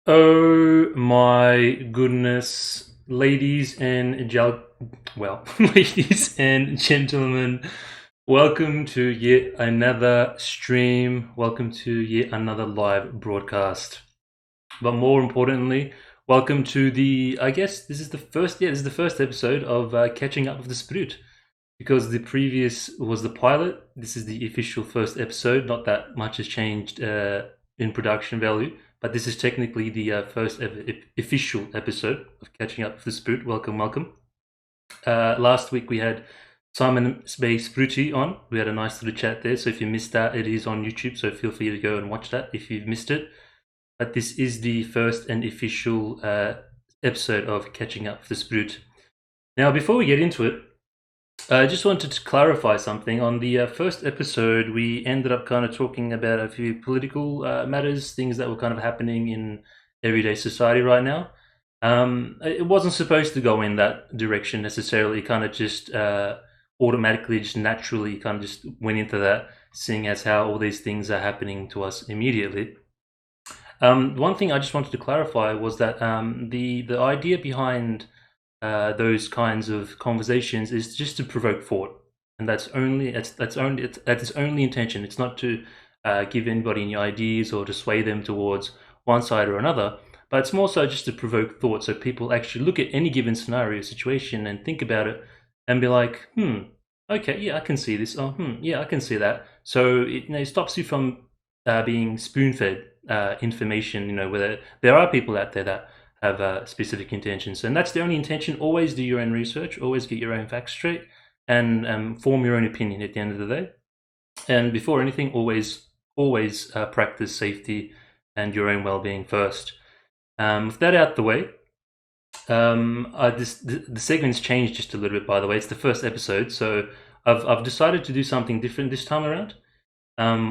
Oh my goodness, ladies and gentlemen, welcome to yet another stream. Welcome to yet another live broadcast. But more importantly, welcome to I guess this is the first episode of Catching Up with the Spruut. Because the previous was the pilot, this is the official first episode. Not that much has changed in production value, but this is technically the first ever official episode of Catching Up with the Spruut. Welcome, welcome. Last week we had Simon Space Spruuty on. We had a nice little chat there. So if you missed that, it is on YouTube. So feel free to go and watch that if you've missed it. But this is the first and official episode of Catching Up with the Spruut. Now, before we get into it, I just wanted to clarify something. On the first episode, we ended up kind of talking about a few political matters, things that were kind of happening in everyday society right now. It wasn't supposed to go in that direction necessarily. It kind of just automatically, just naturally, kind of just went into that, seeing as how all these things are happening to us immediately. One thing I just wanted to clarify was that the idea behind those kinds of conversations is just to provoke thought, and that's its only intention. It's not to give anybody any ideas or to sway them towards one side or another, but it's more so just to provoke thought, so people actually look at any given scenario, situation, and think about it, and be like, okay, yeah, I can see this. Oh, yeah, I can see that. So it stops you from being spoon-fed information. Whether there are people out there that have specific intentions, and that's the only intention. Always do your own research, always get your own facts straight, and form your own opinion at the end of the day. And before anything, always practice safety and your own well-being first. With that out the way, the segment's changed just a little bit. By the way, it's the first episode, so I've decided to do something different this time around.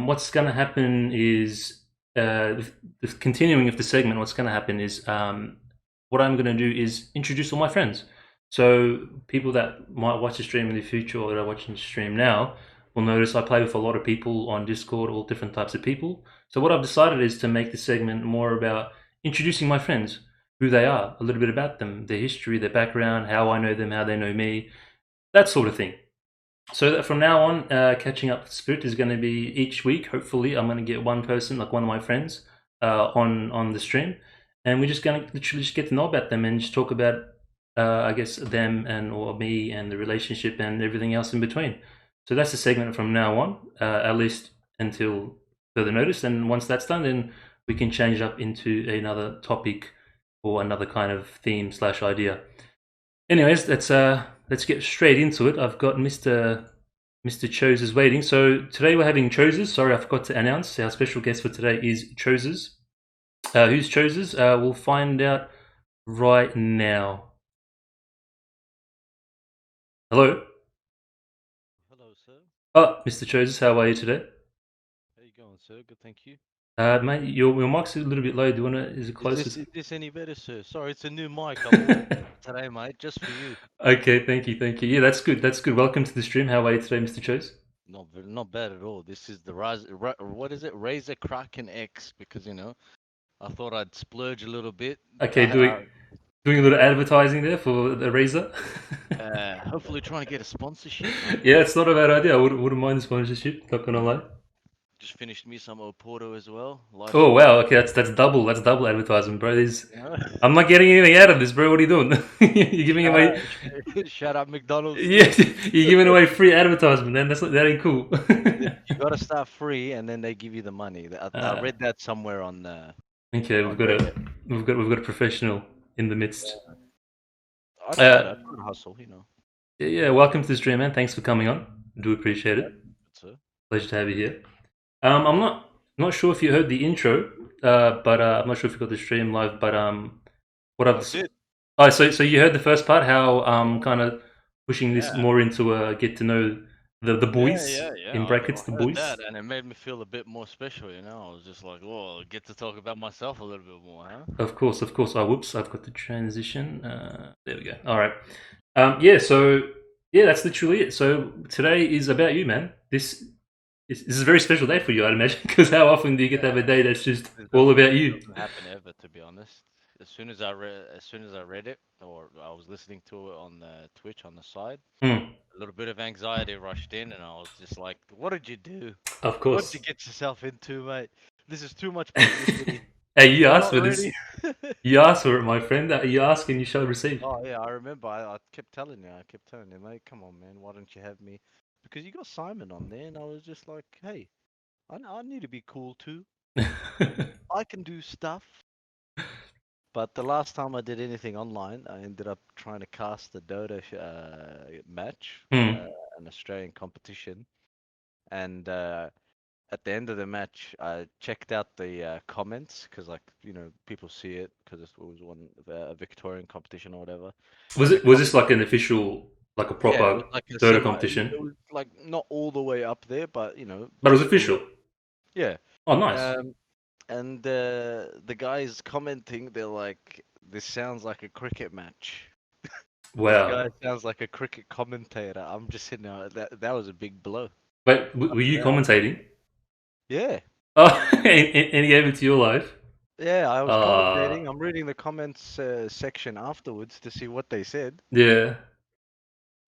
What's going to happen is the continuing of the segment. What's going to happen is what I'm going to do is introduce all my friends. So people that might watch the stream in the future or that are watching the stream now will notice I play with a lot of people on Discord, all different types of people. So what I've decided is to make the segment more about introducing my friends, who they are, a little bit about them, their history, their background, how I know them, how they know me, that sort of thing. So that from now on, Catching Up with Spruut is going to be each week. Hopefully, I'm going to get one person, like one of my friends, on the stream, and we're just going to literally just get to know about them and just talk about, I guess, them and or me and the relationship and everything else in between. So that's the segment from now on, at least until further notice. And once that's done, then we can change it up into another topic or another kind of theme / idea. Anyways, let's get straight into it. I've got Mr. Chozes waiting. So today we're having Chozes. Sorry, I forgot to announce. Our special guest for today is Chozes. Who's Chozes? We'll find out right now. Hello. Hello, sir. Oh, Mr. Chozes, how are you today? How you going, sir? Good, thank you. Mate, your mic's a little bit low. Do you wanna? Is it closest? Is this any better, sir? Sorry, it's a new mic I bought today, mate, just for you. Okay, thank you, thank you. Yeah, that's good. That's good. Welcome to the stream. How are you today, Mr. Chose? Not bad at all. This is the what is it? Razer Kraken X, because I thought I'd splurge a little bit. Okay, doing a little advertising there for the Razer. Hopefully trying to get a sponsorship. Yeah, it's not a bad idea. I wouldn't mind the sponsorship. Not gonna lie. Just finished me some Oporto as well. Oh wow, okay, that's double advertisement, bro. Yeah. I'm not getting anything out of this, bro. What are you doing? You're giving away. Shout out McDonald's. Yeah, you're giving away free advertisement, man. That ain't cool. You gotta start free, and then they give you the money. I read that somewhere on. Okay, On Reddit. we've got a professional in the midst. I try to hustle, Yeah, welcome to the stream, man. Thanks for coming on. Do appreciate it. Sir. Pleasure to have you here. I'm not sure if you heard the intro, but I'm not sure if you got the stream live. But what I've did. Oh, so you heard the first part, how kind of pushing this more into get to know the boys, Yeah. in brackets, the I heard boys. that, and it made me feel a bit more special. I was just like, "Whoa, get to talk about myself a little bit more, huh?" Of course. Oh, whoops! I've got the transition. There we go. All right. Yeah. So yeah, that's literally it. So today is about you, man. this is a very special day for you, I'd imagine, because how often do you get to have a day that's just all about This you? doesn't happen ever, to be honest. As soon as I read it, or I was listening to it on the Twitch on the side, Hmm. a little bit of anxiety rushed in, and I was just like, "What did you do? Of What did you course. get yourself into, mate? This is too much publicity. Hey, you You're asked not for ready." this. You asked for it, my friend. You ask and you shall receive. Oh yeah, I remember. I kept telling you. I kept telling you, mate. Come on, man. Why don't you have me? Because you got Simon on there, and I was just like, "Hey, I need to be cool too. I can do stuff." But the last time I did anything online, I ended up trying to cast the Dota match, Hmm. an Australian competition, and at the end of the match, I checked out the comments because, like, people see it because it was one a Victorian competition or whatever, Was and the it? Was this comment, like an official, like a yeah, it proper was like a Dota semi. It competition? was like not all the way up there, but But it was a official. little, yeah. Oh, nice. Um, and the guys commenting, they're like, "This sounds like a cricket match. This guy Wow. sounds like a cricket commentator." I'm just sitting there. That was a big blow. Wait, were After you that, commentating? yeah, Oh, and he gave it to your life. yeah, I was Uh, commentating. I'm reading the comments section afterwards to see what they said, yeah.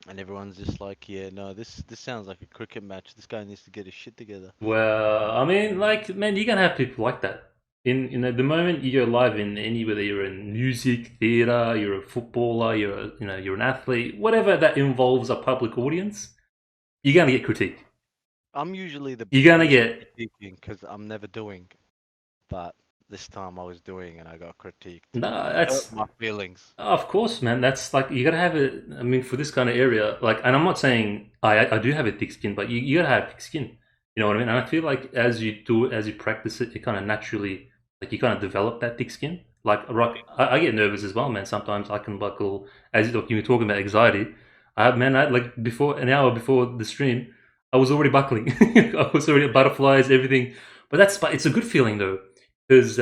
and everyone's just like, "Yeah, no, this sounds like a cricket match. This guy needs to get his shit together." Well, I mean, like, man, you're gonna have people like that. The moment you go live in any, whether you're in music, theater, you're a footballer, you're an athlete, whatever that involves a public audience, you're gonna get critique. I'm usually the You're gonna person get critiquing because I'm never doing, but this time I was doing and I got critiqued, no. and it hurt That's my feelings. of course, man. That's like you gotta have it. I mean, for this kind of area, like, and I'm not saying I do have a thick skin, but you gotta have thick skin. You know what I mean? And I feel like as you do it, as you practice it, you kind of naturally like you kind of develop that thick skin. Like, rock, I get nervous as well, man. Sometimes I can buckle. As you were talking about anxiety, I like before an hour before the stream, I was already buckling. I was already butterflies, everything. But it's a good feeling though, because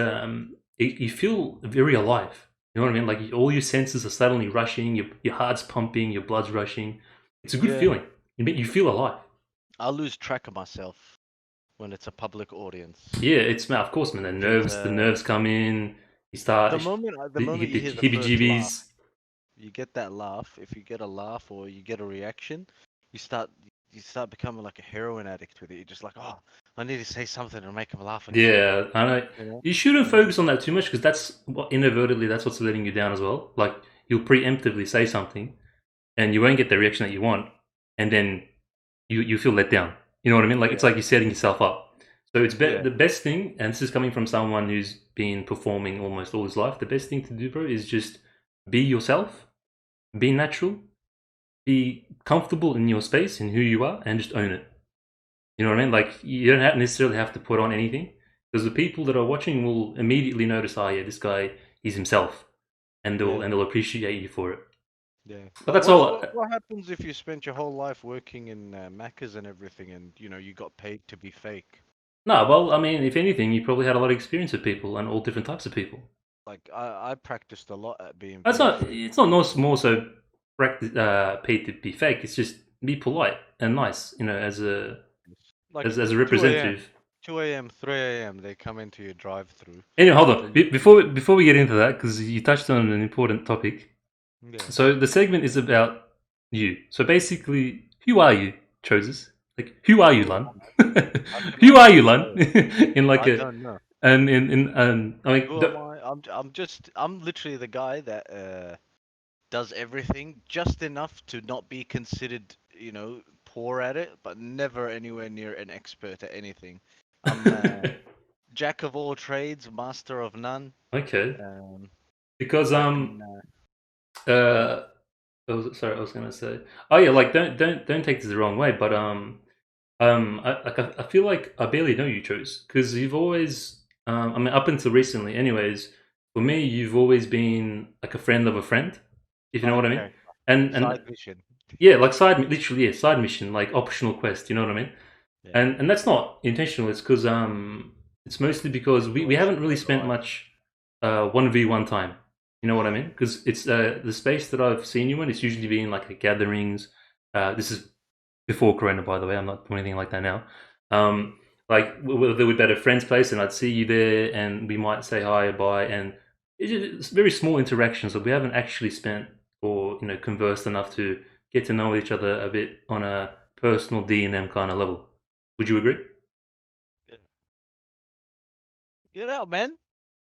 you feel very alive. You know what I mean? Like all your senses are suddenly rushing, your heart's pumping, your blood's rushing. It's a good Yeah, feeling. You feel alive. I lose track of myself when it's a public audience Yeah, it's man. Of course, man. because The nerves come in. You start the you moment get you the hear the first laugh, heebie-jeebies. you get that laugh. If you get a laugh or you get a reaction, you start you start becoming like a heroin addict with it. You're just like, oh, I need to say something and make him laugh again. Yeah, I know. You know? You shouldn't And focus on that too much because that's what inadvertently that's what's letting you down as well. Like you'll preemptively say something and you won't get the reaction that you want, and then you feel let down. You know what I mean? Like it's yeah, like you're setting yourself up. So yeah, the best thing, and this is coming from someone who's been performing almost all his life. The best thing to do, bro, is just be yourself, be natural, be comfortable in your space and who you are, and just own it. You know what I mean? Like you don't necessarily have to put on anything because the people that are watching will immediately notice, oh yeah, this guy he's himself, and yeah, they'll appreciate you for it. yeah. But But that's all. what happens if you spent your whole life working in Macca's and everything, and you got paid to be fake? No, well, I mean, if anything, you probably had a lot of experience with people and all different types of people. Like I practiced a lot at being That's very not. fake. It's not more so paid to be fake. It's just be polite and nice. You know, Like as a 2 a.m., representative. 2 a.m., 3 a.m. They come into your drive-through. Anyway, hold on. So Before we get into that, because you touched on an important topic. yeah. So the segment is about you. So basically, who are you, Chozes? Like, who are you, Who Lun? am I? I Who cannot are you, even Lun? tell. in like I a don't know. and I mean, Who am I? I'm literally the guy that does everything just enough to not be considered, poor at it, but never anywhere near an expert at anything. I'm jack of all trades, master of none. okay, Um, because I can. Yeah. uh sorry, I was gonna say. Oh yeah, like don't take this the wrong way, but I feel like I barely know you, Chose, because you've always I mean up until recently, anyways. For me, you've always been like a friend of a friend, if you know what I mean. Okay. And Side mission. yeah, like literally, yeah, side mission, like optional quest. You know what I mean? Yeah. And that's not intentional. It's because it's mostly because we haven't Situational really spent advice. much 1v1 time. You know what I mean? Because it's the space that I've seen you in. It's usually been like at gatherings. This is before Corona, by the way. I'm not doing anything like that now. Um, like whether we're at a friend's place and I'd see you there, and we might say hi or bye, and it's very small interactions. So we haven't actually spent or conversed enough to get to know each other a bit on a personal D&M kind of level. Would you agree? Yeah. Get out, man.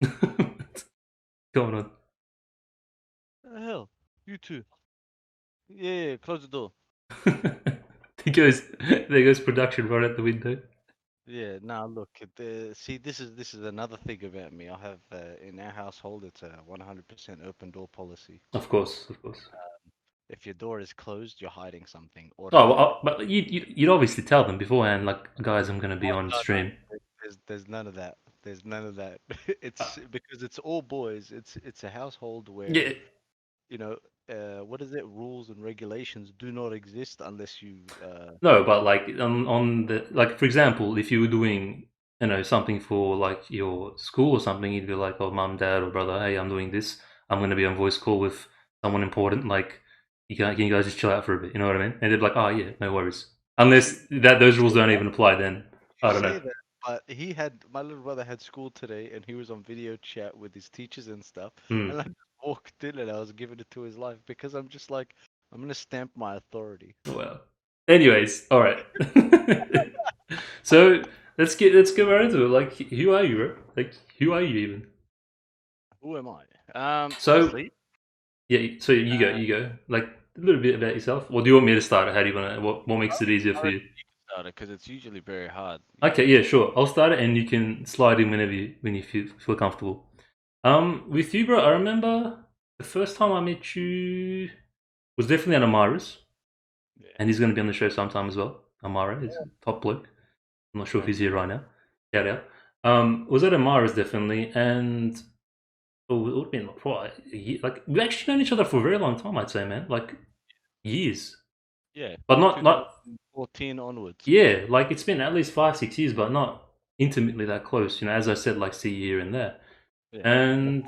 What's going on? The hell? You too. Yeah, yeah, close the door. There goes production right out the window. Yeah, now look, see, this is another thing about me. I have in our household, it's a 100% open door policy. Of course, of course. If your door is closed, you're hiding something Oh, well, automatically. but you'd obviously tell them beforehand, like, guys, I'm going to be Oh on no, no, stream. there's none of that. There's none of that. Uh, It's because it's all boys. It's a household where, yeah, you know, what is it? Rules and regulations do not exist unless you no, but like on the like, for example, if you were doing something for like your school or something, you'd be like, oh, mom, dad, or brother, hey, I'm doing this. I'm going to be on voice call with someone important. Like, can you guys just chill out for a bit? You know what I mean? And they'd be like, oh yeah, no worries. see. Unless that those You rules say don't that. even apply, then You I don't know. say that, but my little brother had school today, and he was on video chat with his teachers and stuff. And Hmm. I just walked in, and I was giving it to his life because I'm just like, I'm gonna stamp my authority. Well, anyways, all right. So let's get right into it. Like, who are you, bro? Like, who are you even? Who am I? So Honestly, yeah, so you go, uh, you go. Like a little bit about yourself. Or do you want me to start? How do you want to? What makes it easier I for reckon you? you can start it because it's usually very hard. You Okay, know, yeah, to sure. I'll start it, and you can slide in whenever when you feel comfortable. With you, bro, I remember the first time I met you was definitely at Amara's, yeah, and he's going to be on the show sometime as well. Amara is a top bloke. I'm not sure if thank he's you. here right now. Shout out. Was at Amara's definitely, and oh, it would have been like, like we actually known each other for a very long time. I'd say, man, like years, Yeah, but not 2014 onwards. yeah, like it's been at least 5 6 years, but not intimately that close. As I said, like see you here and there, Yeah, no, and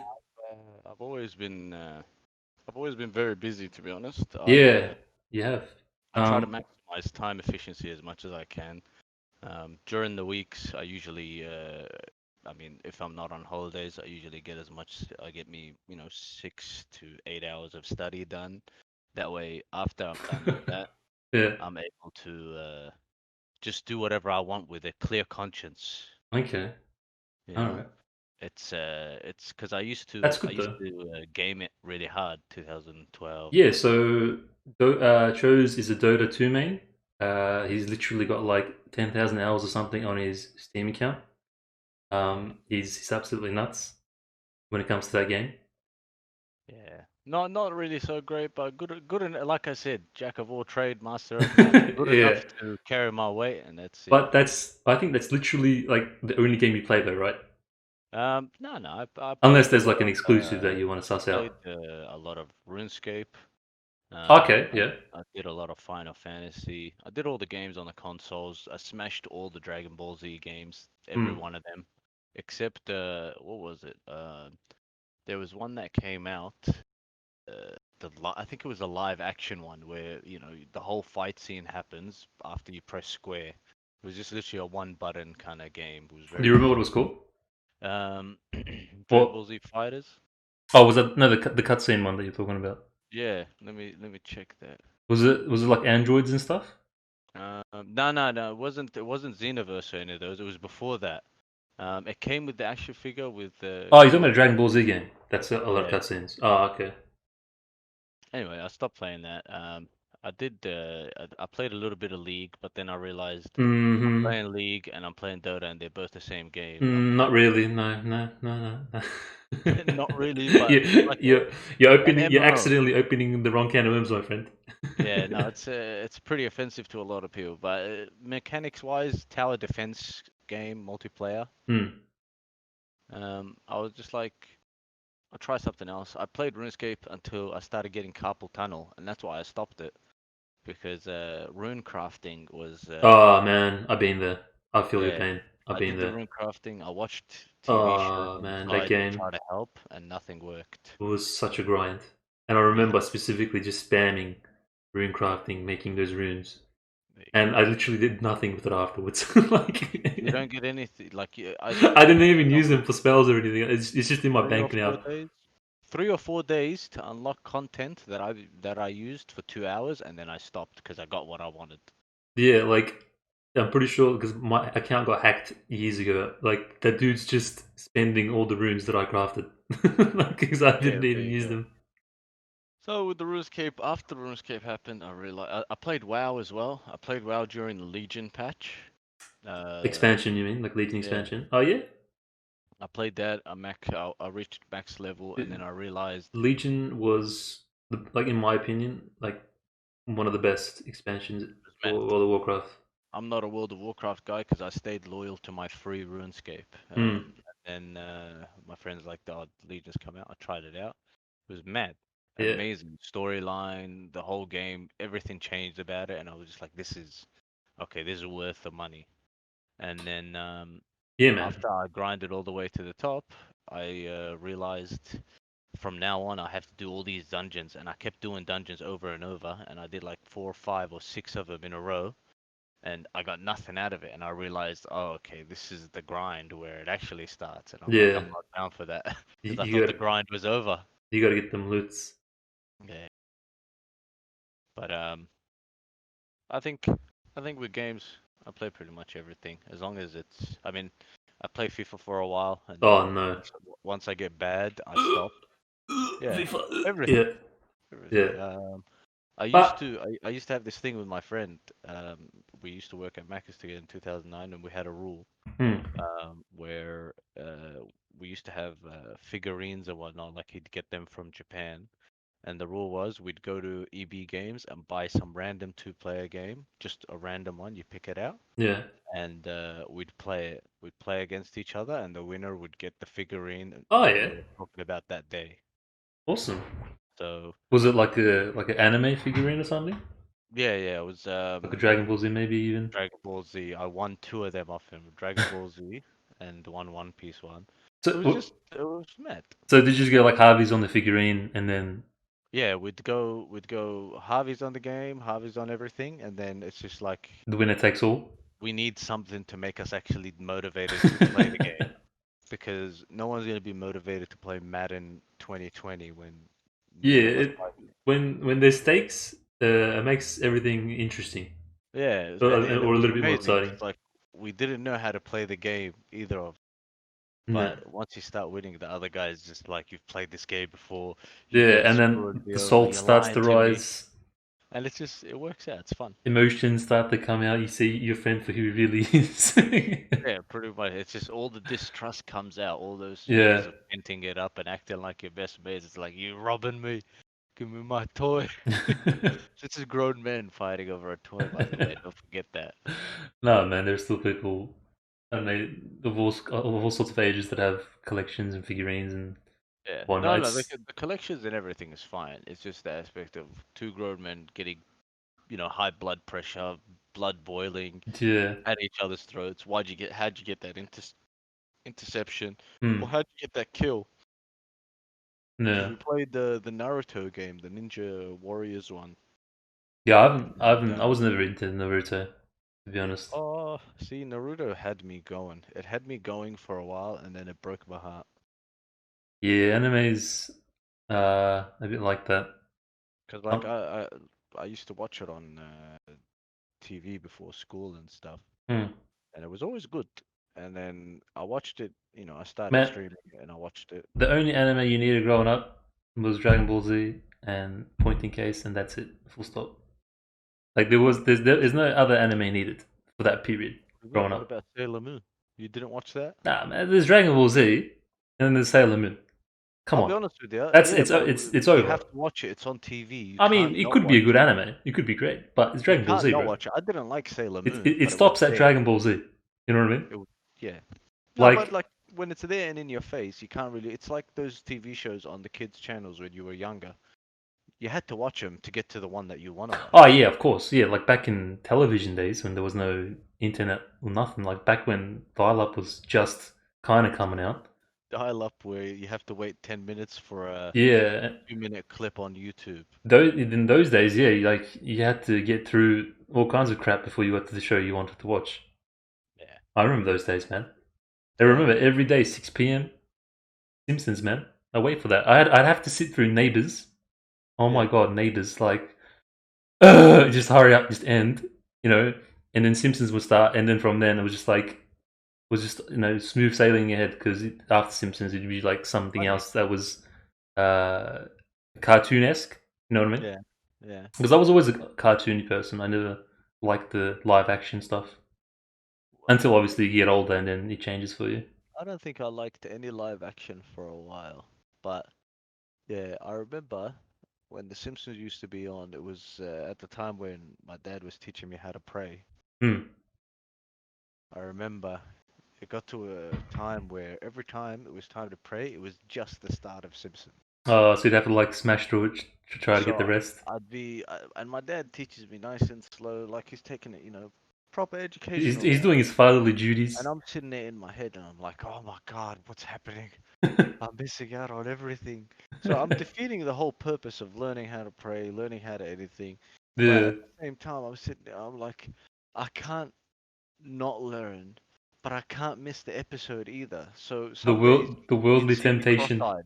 I've always been very busy to be honest. yeah, you have. I try to Um, maximize time efficiency as much as I can. During the weeks, I usually, I mean, if I'm not on holidays, I usually get as much. I get me, 6 to 8 hours of study done. That way, after I'm done with that, yeah, I'm able to just do whatever I want with a clear conscience. okay, You all know, right, it's because I used that's to I good used though. to game it really hard, 2012. Yeah, so Choze is a Dota 2 main. He's literally got like 10,000 hours or something on his Steam account. Yeah. He's absolutely nuts when it comes to that game. Yeah, not really so great, but good. Like I said, jack of all trade, master of none. Good Yeah, enough to carry my weight, and that's it. but I think that's literally like the only game you play though, right? No, no, I Unless played a there's lot like an of exclusive that you want to suss out. a lot of RuneScape. Okay, yeah. I did a lot of Final Fantasy. I did all the games on the consoles. I smashed all the Dragon Ball Z games, every Hmm. one of them, except what was it? There was one that came out. I think it was a live action one where the whole fight scene happens after you press square. It was just literally a one button kind of game. It was Do you very remember what it easy. was called? Dragon What? Ball Z Fighters. Oh, was that no the cutscene one that you're talking about? Yeah, let me check that. Was it like androids and stuff? No, no, no. It wasn't Xenoverse or any of those. It was before that. It came with the action figure with Oh, you're talking about a Goku. Dragon Ball Z game. That's a lot of Yeah. cutscenes. Oh, okay. Anyway, I stopped playing that. I did. I played a little bit of League, but then I realized I'm Hmm. playing League and I'm playing Dota, and they're both the same game. I'm Not playing. really. No, no, no, no. no. Not really, but it's you, like you're an opening. You're MMO. accidentally opening the wrong can of worms, my friend. Yeah, no, it's pretty offensive to a lot of people. But mechanics wise, tower defense game multiplayer. Hmm. I was just like, I'll try something else. I played RuneScape until I started getting carpal tunnel, and that's why I stopped it because rune crafting was Oh man, I've been there. I feel your yeah. pain. I've I been did the there. rune crafting. I watched TV shows Oh on the man, that side to game try to help, and nothing worked. was such a grind. And I Yeah, remember specifically just spamming rune crafting, making those runes. There you go. and I literally did nothing with it afterwards. You Like, don't get anything. Like I didn't even I use them for spells or anything. It's just in my 3 or bank 4 now. days. 3 or 4 days to unlock content that I used for 2 hours, and then I stopped because I got what I wanted. Yeah, like I'm pretty sure because my account got hacked years ago. Like that dude's just spending all the runes that I crafted, like because I Yeah, didn't there even you use go. them. So with the RuneScape, after RuneScape happened, I realized I played WoW as well. I played WoW during the Legion patch. Uh, Expansion, you mean like Legion yeah, expansion? Oh yeah, I played that. I reached max level, and then I realized, Legion was like in my opinion like one of the best expansions it was for mad. World of Warcraft. I'm not a World of Warcraft guy because I stayed loyal to my free RuneScape. Hmm. And then my friends like, "Oh, Legion's come out." I tried it out. It was mad, Yeah, amazing storyline, the whole game, everything changed about it, and I was just like, "This is okay. This is worth the money." And then yeah, man. after I grinded all the way to the top, I realized from now on I have to do all these dungeons, and I kept doing dungeons over and over, and I did like 4, 5, or 6 of them in a row, and I got nothing out of it, and I realized, oh, okay, this is the grind where it actually starts, and I'm like, Yeah, I'm not down for that you, because I you thought the gotta grind was over. you gotta get them loots. Yeah, but I think I think with games, I play pretty much everything as long as it's. I mean, I play FIFA for a while, and Oh then no. once I get bad, I stop. Yeah, FIFA. Yeah, everything, yeah. everything. But I used to have this thing with my friend. We used to work at Macca's together in 2009, and we had a rule hmm, where we used to have figurines and whatnot. Like he'd get them from Japan, and the rule was we'd go to EB Games and buy some random two-player game, just a random one. You pick it out, yeah. and we'd play it. We'd play against each other, and the winner would get the figurine Oh that yeah. we were talking about that day. Awesome. So Was it like an anime figurine or something? yeah, yeah, it was Like a Dragon Ball Z maybe even? Dragon Ball Z. I won two of them off him, Dragon Ball Z and One Piece one. So It was mad. so did you just go like Harvey's on the figurine and then Yeah, we'd go Harvey's on the game, Harvey's on everything, and then it's just like the winner takes all? we need something to make us actually motivated to play the game because no one's gonna be motivated to play Madden 2020 when Yeah, none of us like it. when there's stakes, it makes everything interesting Yeah, and it or a was little bit more amazing exciting. because like we didn't know how to play the game either of. Yeah, But once you start winning, the other guy's just like, you've played this game before, you yeah, need and Spruit then me the over, salt you're starts lying to to me. rise, And it's just, it works out, it's fun. emotions start to come out. You see your friend for who he really is. Yeah, pretty much. It's just all the distrust comes out, all those Yeah. years of hinting it up and acting like your best mates. It's like, you robbing me, give me my toy. This is grown men fighting over a toy, by the way, don't forget that. No, man, there's still people, I don't know, of all sorts of ages that have collections and figurines and Yeah, whatnot. no, no, It's the collections and everything is fine. It's just the aspect of two grown men getting, high blood pressure, blood boiling, yeah, at each other's throats. How'd you get that interception? Or hmm, how'd you get that kill? Because yeah, we played the Naruto game, the Ninja Warriors one. yeah. And I was never into Naruto, to be honest. oh, see, Naruto had me going. It had me going for a while, and then it broke my heart. Yeah, anime's a bit like that. Cause like Um, I used to watch it on TV before school and stuff, hmm. and it was always good. And then I watched it. I started Man, streaming and I watched it. the only anime you needed growing up was Dragon Ball Z and Pointing Case, and that's it. Full stop. Like there's no other anime needed for that period growing What up. about Sailor Moon? You didn't watch that? Nah, man, there's Dragon Ball Z, and then there's Sailor Moon. Come I'll be on, honest with you. that's Yeah, but it's you over. have to watch it. It's on TV. You I mean, can't it not could be a watch good it. anime. It could be great, but it's You Dragon Ball can't Z, not bro. watch it. I didn't like Sailor It, Moon, it, it but it was stops at there. Dragon Ball Z. You know what I mean? It was, yeah. No, but Like, like when it's there and in your face, you can't really. It's like those TV shows on the kids' channels when you were younger. You had to watch them to get to the one that you want to oh watch. yeah, of course, yeah. Like back in television days when there was no internet or nothing. Like back when dial-up was just kind of coming out. dial-up where you have to wait 10 minutes for a Yeah, 2-minute clip on YouTube. in those days, yeah, you had to get through all kinds of crap before you got to the show you wanted to watch. Yeah, I remember those days, man. I yeah, remember every day, 6 p.m. Simpsons, man. I wait for that. I'd have to sit through Neighbours. Oh my yeah. god, Neighbours! Like, just hurry up, just end, you know. And then Simpsons would start, and then from then it was just like was just smooth sailing ahead because after Simpsons it'd be like something Funny. else that was uh, cartoon-esque. You know what I mean? Yeah, yeah. Because I was always a cartoony person. I never liked the live action stuff until obviously you get older and then it changes for you. I don't think I liked any live action for a while, but yeah, I remember when The Simpsons used to be on. It was at the time when my dad was teaching me how to pray. Hmm. I remember it got to a time where every time it was time to pray, it was just the start of Simpsons. So you'd have to like smash through it to try to get the So rest. and my dad teaches me nice and slow, like he's taking it, proper educational He's way. doing his fatherly And duties. I'm sitting there in my head and I'm like, oh my God, what's happening? I'm missing out on everything. So I'm defeating the whole purpose of learning how to pray, learning how to anything. But at the the same time, I'm sitting there, I'm like, I can't not learn, but I can't miss the episode either. So some days the you'd worldly see me temptation. cross-eyed.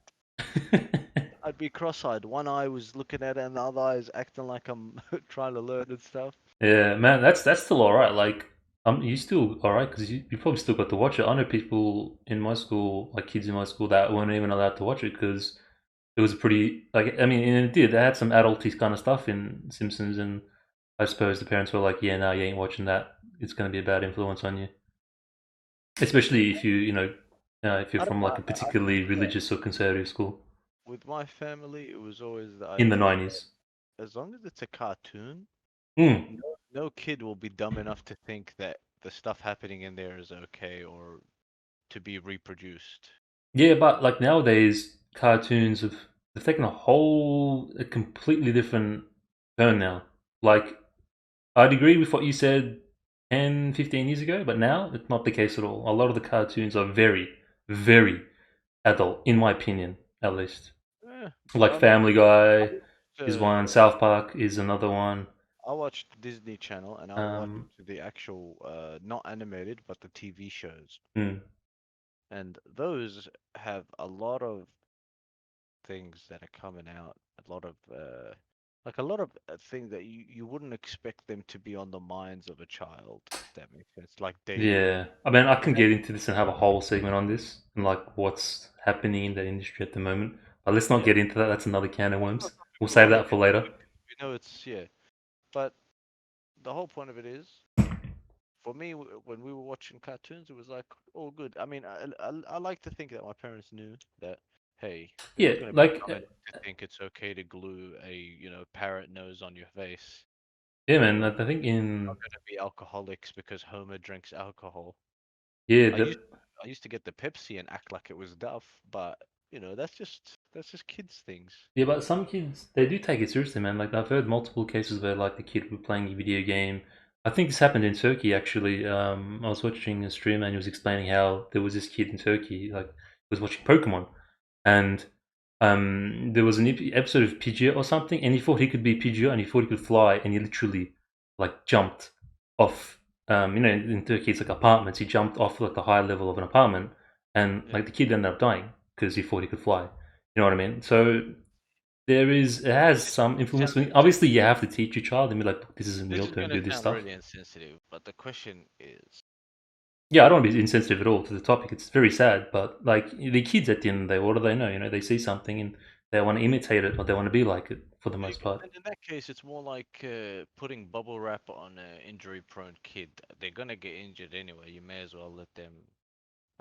I'd be cross-eyed. One eye was looking at it, and the other eye is acting like I'm trying to learn and stuff. Yeah, man, that's still all right. Like, you still all right because you probably still got to watch it. I know people in my school, like kids in my school, that weren't even allowed to watch it because it was pretty. Like, I mean, and it did. They had some adulty kind of stuff in Simpsons, and I suppose the parents were like, "Yeah, no, you ain't watching that. It's going to be a bad influence on you." Especially if if you're I don't. from like a I think particularly religious or conservative school with my family, it was always the in the idea that 90s. as long as it's a cartoon, Mm. no kid will be dumb enough to think that the stuff happening in there is okay or to be reproduced. Yeah, but like nowadays, cartoons have they've taken a completely different turn now. Like, I'd agree with what you said 10, 15 years ago, but now it's not the case at all. A lot of the cartoons are very, very adult, in my opinion, at least. Yeah, Like I mean, Family Guy is one, uh, South Park is another one. I watched Disney Channel and I watched Um, the actual, not animated, but the TV shows. mm, And those have a lot of things that are coming out, a lot of, like a lot of things that you wouldn't expect them to be on the minds of a child, if that makes sense. Like dating. yeah, I mean, I It can has, get into this and have a whole segment on this and like what's happening in the industry at the moment. But let's not yeah. get into that. That's another can of That's not worms. something We'll we want save to get that for later. into because we know it's, yeah. But the whole point of it is, for me, when we were watching cartoons, it was like all good. I mean, I like to think that my parents knew that, hey, they're Yeah, not going to be like dumb enough to think it's okay to glue a, parrot nose on your face. yeah, man. We're I think not in going to be alcoholics because Homer drinks alcohol. yeah, I used I used to get the Pepsi and act like it was Duff, but that's just kids things. yeah, but some kids they do take it seriously, man. Like I've heard multiple cases where like the kid was playing a video game. I think this happened in Turkey actually. I was watching a stream and he was explaining how there was this kid in Turkey, like he was watching Pokemon, and there was an episode of Pidgeot or something, and he thought he could be Pidgeot and he thought he could fly, and he literally like jumped off. In Turkey it's like apartments. He jumped off like the high level of an apartment, and Yeah. like the kid ended up dying because he thought he could fly. You know what I mean? So it has This is some gonna sound influence. Obviously, you insensitive. have to teach your child and be like, "This isn't This real. is Don't gonna do this sound stuff." really insensitive, but the question is, Yeah, I don't want to be insensitive at all to the topic. It's very sad, but like the kids at the end of the day, what do they know? They see something and they want to imitate it, or they want to be like it for the most part. then in that case, it's more like putting bubble wrap on an injury-prone kid. They're gonna get injured anyway. You may as well let them.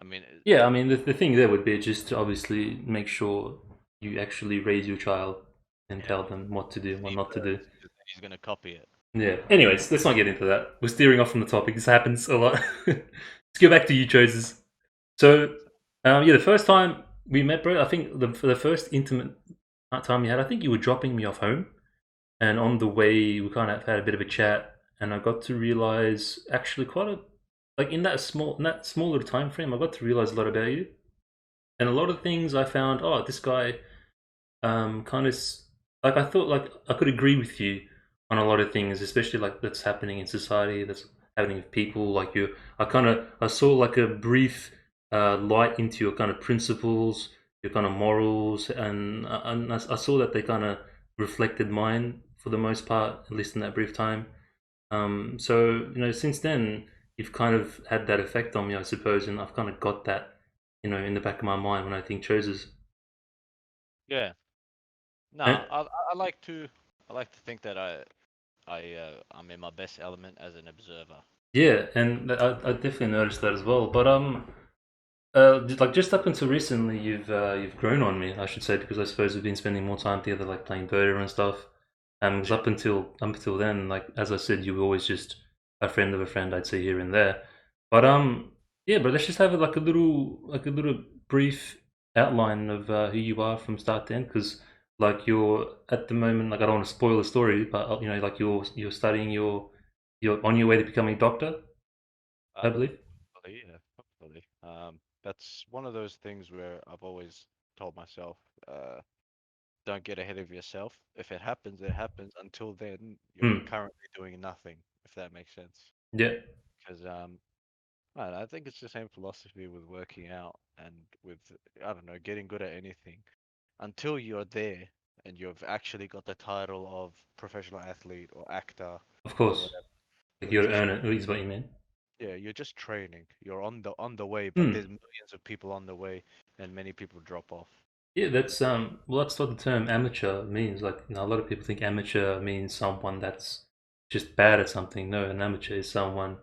I mean, Yeah, I mean, the thing there would be just to obviously make sure you actually raise your child and yeah, tell if them what to do, what he not to do. learns, he's gonna copy it. Yeah. Anyways, let's not get into that. We're steering off from the topic. This happens a lot. Let's go back to you, Chozes. So, yeah, the first time we met, bro, I think for the first intimate time we had, I think you were dropping me off home, and on the way we kind of had a bit of a chat, and I got to realize actually quite a like in that small little time frame, I got to realize a lot about you. And a lot of things I found, oh, this guy kind of like I thought like I could agree with you on a lot of things, especially like that's happening in society, that's happening with people. Like you, I saw like a brief light into your kind of principles, your kind of morals, and I saw that they kind of reflected mine for the most part, at least in that brief time. So since then, you've kind of had that effect on me, I suppose, and I've kind of got that, in the back of my mind when I think Chozes. Yeah. And No, I like to think that I'm in my best element as an observer. yeah, and I definitely noticed that as well. But like just up until recently, you've grown on me, I should say, because I suppose we've been spending more time together, like playing Dota and stuff. 'Cause Yeah. up until then, like as I said, you were always just a friend of a friend, I'd say here and there. But yeah, but let's just have like a little brief outline of who you are from start to end, because like you're at the moment, like I don't want to spoil the story, but like you're studying you're on your way to becoming a doctor, I believe. Hopefully, yeah, hopefully. That's one of those things where I've always told myself, uh, don't get ahead of yourself. If it happens, it happens. Until then, you're Hmm. currently doing nothing, if that makes sense. Yeah. Because man, I think it's the same philosophy with working out and with, I don't know, getting good at anything. Until you're there and you've actually got the title of professional athlete or actor Of or course. whatever, Like you're you got to just earn it, is what you mean. yeah, you're just training. You're on the way, but there's Hmm. millions of people on the way, and many people drop off. Yeah, that's what the term amateur means. Like, a lot of people think amateur means someone that's just bad at something. No, an amateur is someone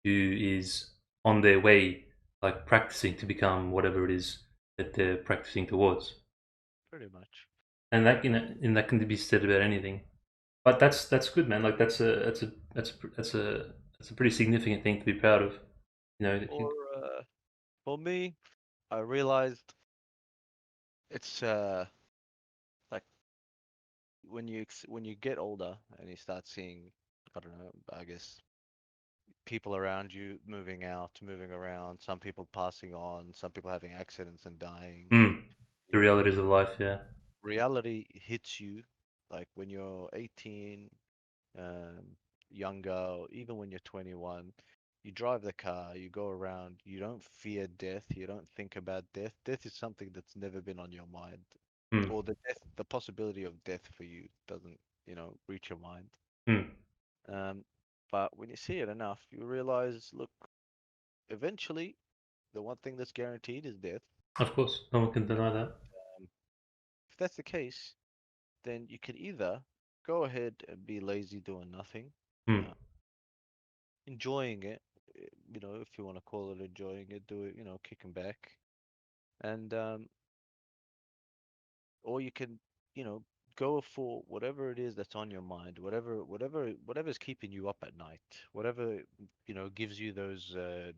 who is on their way, like practicing to become whatever it is that they're practicing towards. Pretty much. And that can be said about anything. But that's good, man. Like that's a pretty significant thing to be proud of. That Or for me, I realized it's like when you get older and you start seeing, I don't know, I guess people around you moving out, moving around, some people passing on, some people having accidents and dying. the You realities of life. Yeah, reality hits you like when you're 18, um, younger, or even when you're 21, you drive the car, you go around, you don't fear death, you don't think about death. Death is something that's never been on your mind, mm, or the possibility of death for you doesn't, reach your mind. mm. Um, but when you see it enough, you realize, look, eventually, the one thing that's guaranteed is death. Of course, no one can deny that. Um, if that's the case, then you could either go ahead and be lazy doing nothing, Mm, uh, enjoying it, if you want to call it enjoying it, do it, kicking back, and or you can, you know, go for whatever it is that's on your mind, whatever's keeping you up at night, whatever, gives you those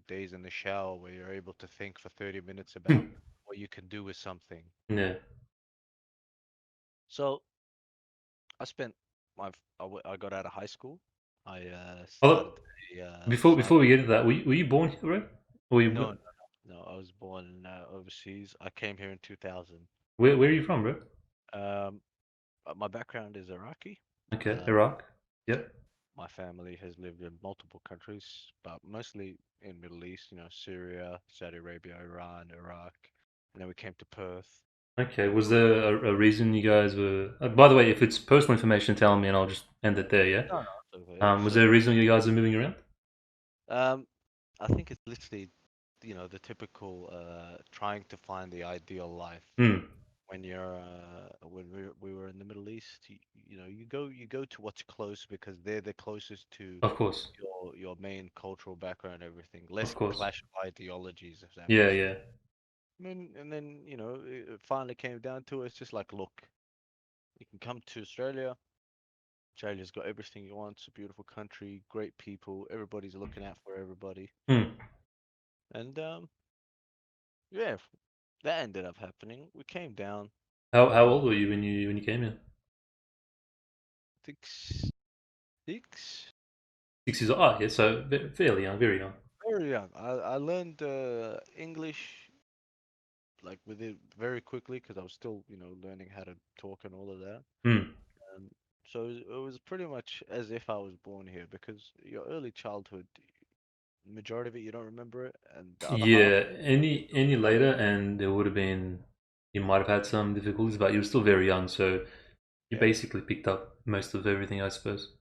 days in the shower where you're able to think for 30 minutes about mm. what you can do with something. Yeah. So I spent I got out of high school. I Oh, started a before we get to that, were you born here, right? Or you, no, no, no, no. I was born overseas. I came here in 2000. where are you from, bro? Um, my background is Iraqi. Okay, Uh, Iraq. Yep. my family has lived in multiple countries, but mostly in Middle East. Syria, Saudi Arabia, Iran, Iraq, and then we came to Perth. Okay. Was there a reason you guys were? By the way, if it's personal information, tell me, and I'll just end it there. Yeah. No, no, it's okay. Was there a reason you guys are moving around? Um, I think it's literally, the typical trying to find the ideal life. Hmm. When we were in the Middle East, you go to what's close because they're the closest to Of course. your main cultural background and everything. Of Less course. clash of ideologies, if that Yeah. makes sense. Yeah. And then it finally came down to it. It's just like, look, you can come to Australia. Australia's got everything you want. It's a beautiful country, great people. Everybody's looking out for everybody. Hmm. And yeah, that ended up happening. We came down. How Uh, old were you when you came here? I think six. 6 years. Oh, yeah. So fairly young, very young. Very young. I learned English like with it very quickly because I was still, learning how to talk and all of that. Hmm. Um, so it was pretty much as if I was born here because your early childhood, majority of it you don't remember it, and the other half Yeah, any you don't later, and there would have been you might have had some difficulties, but you were still very young, so you yeah. basically picked up most of everything, I suppose.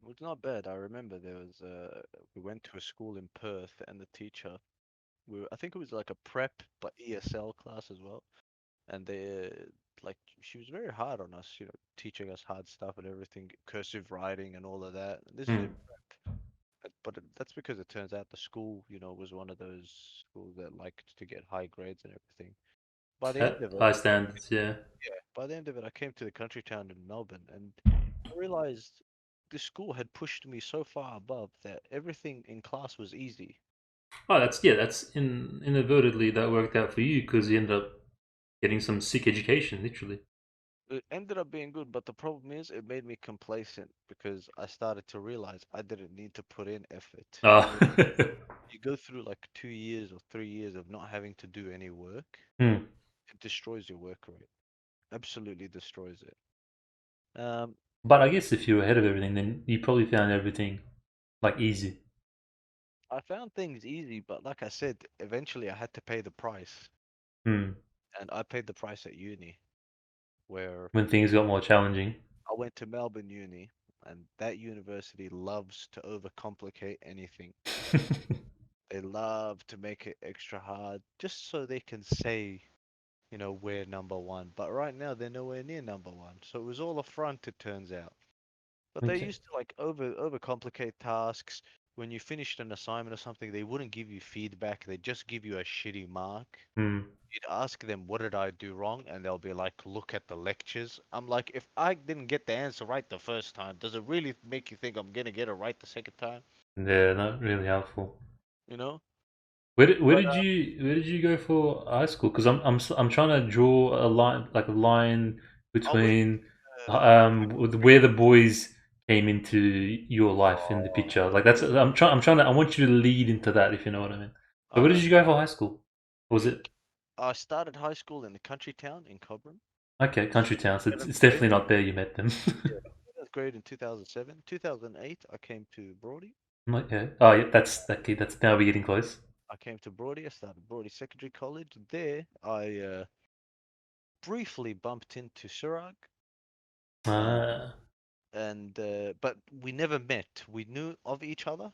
It was not bad. I remember we went to a school in Perth and the teacher, I think it was like a prep but ESL class as well. And like she was very hard on us, teaching us hard stuff and everything, cursive writing and all of that. And this is Hmm. in prep. That's because it turns out the school, was one of those schools that liked to get high grades and everything. By the end of it, High standards, yeah. by the end of it, I came to the country town in Melbourne and I realized this school had pushed me so far above that everything in class was easy. Oh, that's inadvertently that worked out for you because you ended up getting some sick education, literally. It ended up being good, but the problem is it made me complacent because I started to realize I didn't need to put in effort. Oh. You go through like 2 years or 3 years of not having to do any work, Hmm. it destroys your work rate. Absolutely destroys it. Um, But I guess if you were ahead of everything, then you probably found everything like easy. I found things easy, but like I said, eventually I had to pay the price, Hmm. and I paid the price at uni, where When things got more challenging. I went to Melbourne Uni, and that university loves to overcomplicate anything. They love to make it extra hard just so they can say, we're number one. But right now they're nowhere near number one. So it was all a front, it turns out. But they Okay. used to like overcomplicate tasks. When you finished an assignment or something, they wouldn't give you feedback. They just give you a shitty mark. Hmm. You'd ask them, what did I do wrong? And they'll be like, look at the lectures. I'm like, if I didn't get the answer right the first time, does it really make you think I'm gonna get it right the second time? Yeah, not really helpful. You know? Where But did you go for high school? Because I'm trying to draw a line, like a line I went between with Turkish. where the boys came into your life in the Oh, picture. Like that's I'm trying to I want you to lead into that, if you know what I mean. So all where did right. you go for high school? Was In it I started high school in the country town in Cobram. okay, country town? So Seventh it's grade. definitely not there you met them. Yeah, seventh grade in 2007. 2008, I came to Broady. Okay. Oh yeah, that's okay. That's now we're getting close. I came to Broady. I started Broady Secondary College. There, I briefly bumped into Surag, uh, Ah, and but we never met. We knew of each other.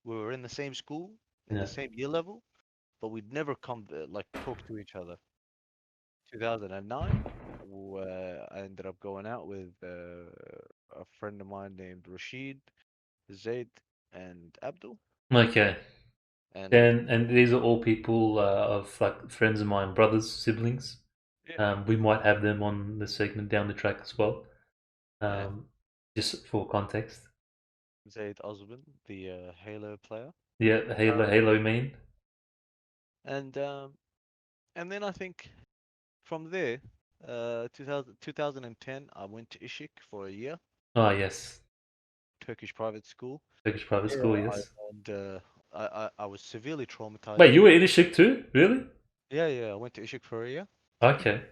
We were in the same school, in the yeah. same year level, but we'd never come like talk to each other. 2009, I ended up going out with a friend of mine named Rashid, Zaid, and Abdul. Okay. And And these are all people of like friends of mine, brothers, siblings. yeah, We might have them on the segment down the track as well. yeah, Um, just for context. Zaid Osman, the Halo player. Yeah, Uh, Halo main. and um, and then I think from there, 2010, I went to Ishik for a year, Oh yes, Turkish private school. Turkish private Yeah, school. I Yes. and I was severely traumatized Wait, you from were it. in Ishik too? Really? Yeah, yeah, I went to Ishik for a year, Okay.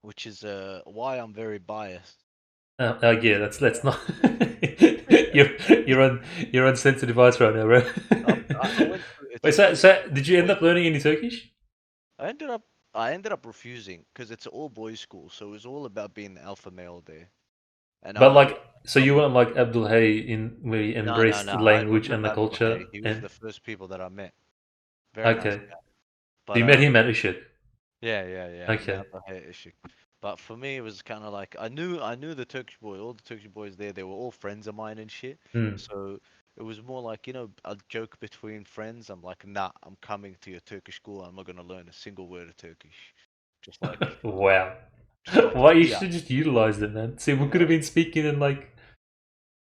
which is why I'm very biased. Yeah. Let's not. Yeah, you're you're on you're on sensitive ice right now, bro. I went to, it's Wait, a so it's an so all did you end boys. up learning any Turkish? I ended up I ended up refusing because it's an all boys school, so it was all about being the alpha male there. And But I like, so you weren't like Abdul Hay in where he no no embraced no, the I language wasn't and the Abdul culture, Hay. He was and the first people that I met. Very nice okay, guy. so But you met him at Ishik. yeah yeah yeah, I met Okay. Abdul Hay at Ishik. But for me, it was kind of like I knew the Turkish boy, all the Turkish boys there. They were all friends of mine and shit. Hmm. So it was more like a joke between friends. I'm like, nah, I'm coming to your Turkish school. I'm not gonna learn a single word of Turkish. Just like Wow. just like Why you see ya. should have just utilized it, man. See, we You could have know? been speaking and like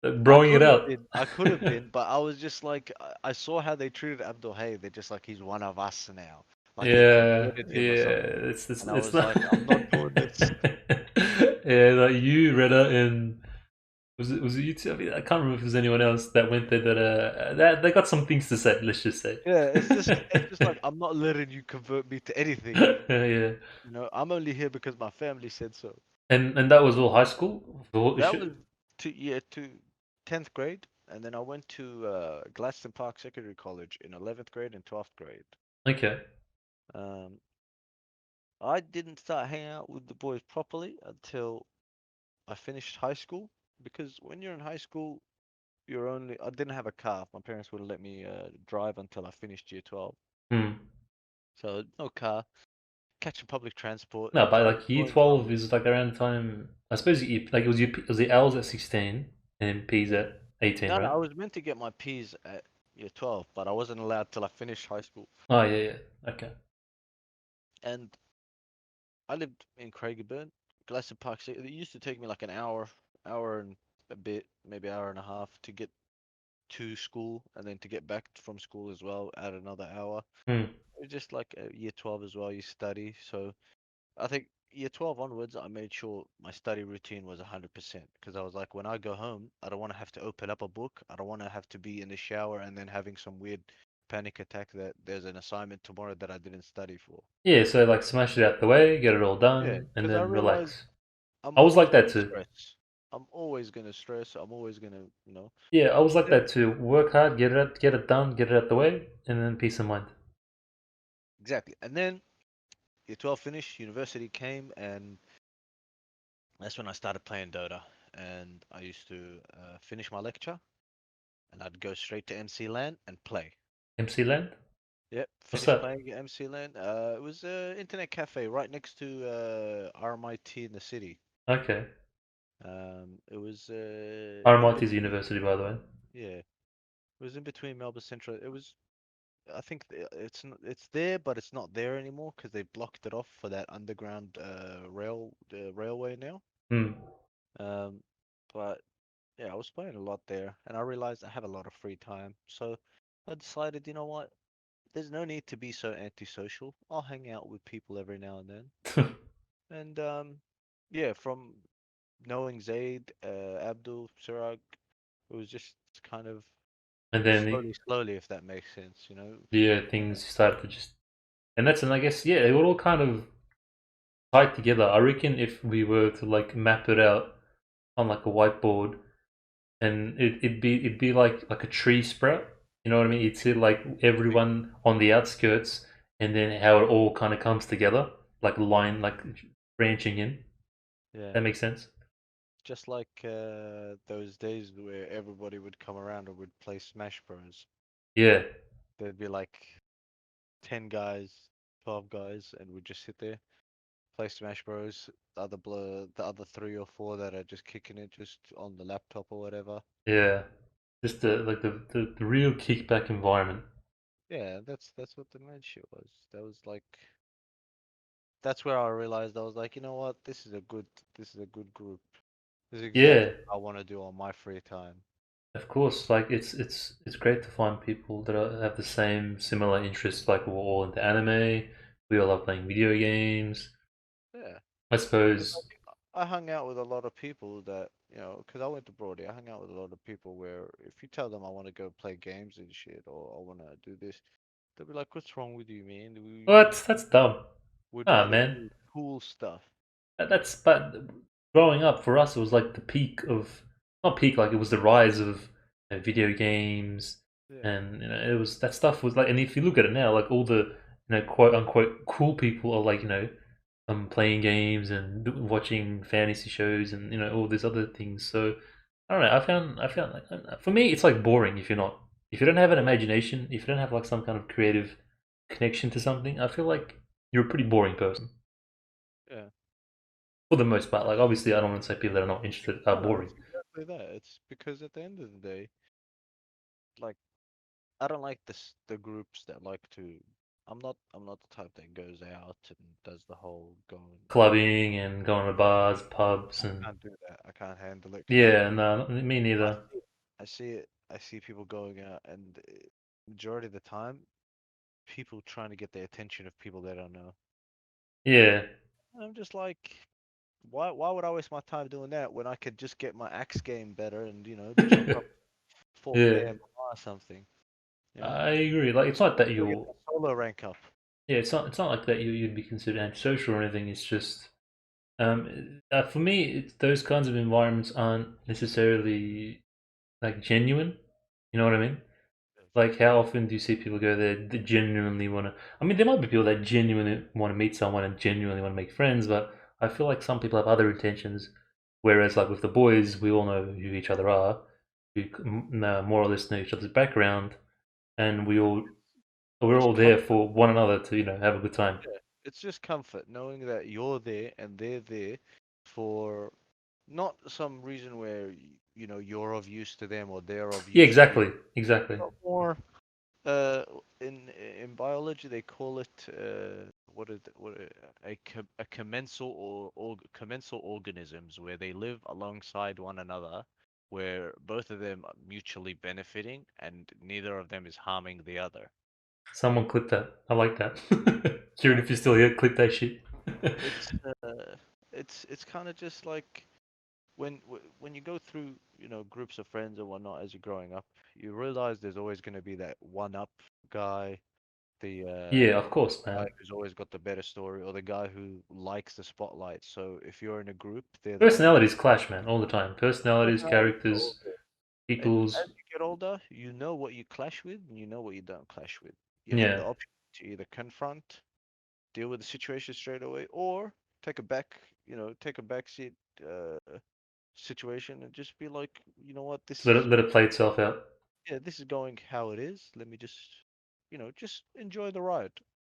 broing it out. I could have been, but I was just like, I saw how they treated Abdul Hay. They're just like, he's one of us now. Like they Yeah, converted him or something. yeah. And I It's was not. like, I'm not doing this. Yeah, like you, Reda, and Was it you two? I mean, I can't remember if there's anyone else that went there that they got some things to say. Let's just say. Yeah, it's just like I'm not letting you convert me to anything. Yeah, I'm only here because my family said so. and that was all high school. That was to 10th grade, and then I went to Gladstone Park Secondary College in 11th grade and 12th grade. Okay. Um, I didn't start hanging out with the boys properly until I finished high school because when you're in high school, I didn't have a car. My parents wouldn't let me drive until I finished year 12. Hmm. So no car, catching public transport, No, but like year going to 12 numbers. is like around the time. I suppose like it was the L's at 16 and P's Yeah. at 18, No, right? I was meant to get my P's at year 12, but I wasn't allowed till I finished high school. Oh yeah, yeah. Okay. And I lived in Craigieburn, Gladstone Park City. It used to take me like an hour and a bit, maybe hour and a half to get to school, and then to get back from school as well, add another hour. Hmm. It was just like year 12 as well, you study. So I think year 12 onwards, I made sure my study routine was 100% because I was like, when I go home, I don't want to have to open up a book. I don't want to have to be in the shower and then having some weird panic attack that there's an assignment tomorrow that I didn't study for. Yeah, so like smash it out the way, get it all Yeah, done, and because I then realized relax. I'm I was always like that gonna too. stress. I'm always gonna stress. I'm always gonna, Yeah, I was like Then that too. Work hard, get it done, get it out the way, and then peace of mind. exactly. And then year 12 finished, university came, and that's when I started playing Dota. And I used to finish my lecture, and I'd go straight to MC LAN and play. MC Land? Yep, What's finished that? playing at MC LAN. It was an internet cafe right next to RMIT in the city. Okay. It was in RMIT is between. university, by the way. Yeah, it was in between Melbourne Central. It was. I think it's there, but it's not there anymore because they blocked it off for that underground railway now. Hmm. Um, but yeah, I was playing a lot there, and I realized I have a lot of free time. So I decided, you know what? There's no need to be so antisocial. I'll hang out with people every now and then. And yeah, from knowing Zaid, Abdul, Sirag, it was just kind of And then slowly, if that makes sense, you know. yeah, things started to just, and I guess yeah, it would all kind of tied together. I reckon if we were to like map it out on like a whiteboard, and it'd be like a tree sprout. You know what I mean? You'd see like Big, everyone on the outskirts, and then how it all kind of comes together, like a line, like branching in. yeah. That makes sense. Just like those days where everybody would come around and would play Smash Bros. Yeah, There'd be like 10 guys, 12 guys, and we'd just sit there, play Smash Bros. The other three or four that are just kicking it just on the laptop or whatever. yeah. Just the real kickback environment. Yeah, that's what the mad shit was. That's where I realized I was like, you know what, this is a good group. This is Yeah, exactly what I want to do on my free time. of course. Like it's great to find people that have the same similar interests. Like we're all into anime. We all love playing video games. Yeah. I Because suppose. I hung out with a lot of people that, because I went to Brody, I hung out with a lot of people where if you tell them I want to go play games and shit or I want to do this, they'll be like, what's wrong with you, man? What? That's dumb. We'd Ah, rather man. do cool stuff. That's but growing up for us, it was like the peak of not peak, like it was the rise of video games, Yeah. and it was that stuff was like. And if you look at it now, like all the quote unquote cool people are like playing games and watching fantasy shows and all these other things. So I don't know. I found like for me, it's like boring if you don't have an Yeah. imagination, if you don't have like some kind of creative connection to something. I feel like you're a pretty boring person Yeah. for the most part. Like obviously, I don't want to say people that are not interested are No, boring. it's exactly that. It's because at the end of the day, like I don't like the groups that like to. I'm not the type that goes out and does the whole going. Clubbing and going to bars, pubs, I and can't do that. I can't handle it because yeah, no, me I neither. see it. I see it. I see people going out, and majority of the time, people trying to get the attention of people they don't know. Yeah, And I'm just like, Why would I waste my time doing that when I could just get my axe game better and jump up fourth Yeah, AMR or something? You know, I agree. Like it's not that gotta get you're. my solo rank up. Yeah, it's not like that you'd be considered antisocial or anything. It's just for me, those kinds of environments aren't necessarily like genuine. You know what I mean? Like, how often do you see people go there that genuinely want to? I mean, there might be people that genuinely want to meet someone and genuinely want to make friends, but I feel like some people have other intentions. Whereas, like with the boys, we all know who each other are, we more or less know each other's background, and we're Just all there comfort. for one another to have a good time. Yeah. It's just comfort knowing that you're there and they're there for not some reason where you're of use to them or they're of Yeah, use to you, exactly, exactly. but more uh in biology they call it a commensal or commensal organisms where they live alongside one another where both of them are mutually benefiting and neither of them is harming the other. Someone clip that. I like that. Kieran, Yeah, if you're still here, clip that shit. it's it's kind of just like when you go through groups of friends and whatnot as you're growing up, you realize there's always going to be that one up guy, the Yeah, of course, guy man. who's always got the better story, or the guy who likes the spotlight. So if you're in a group, they're the one. Personalities clash, man, all the time. Personalities, Personalities are all characters, there. And equals. as you get older, you know what you clash with, and you know what you don't clash with. You have Yeah, the option to either confront, deal with the situation straight away, or take a back seat situation and just be like, you know what, this is let it play itself out. yeah, this is going how it is. Let me just enjoy the ride.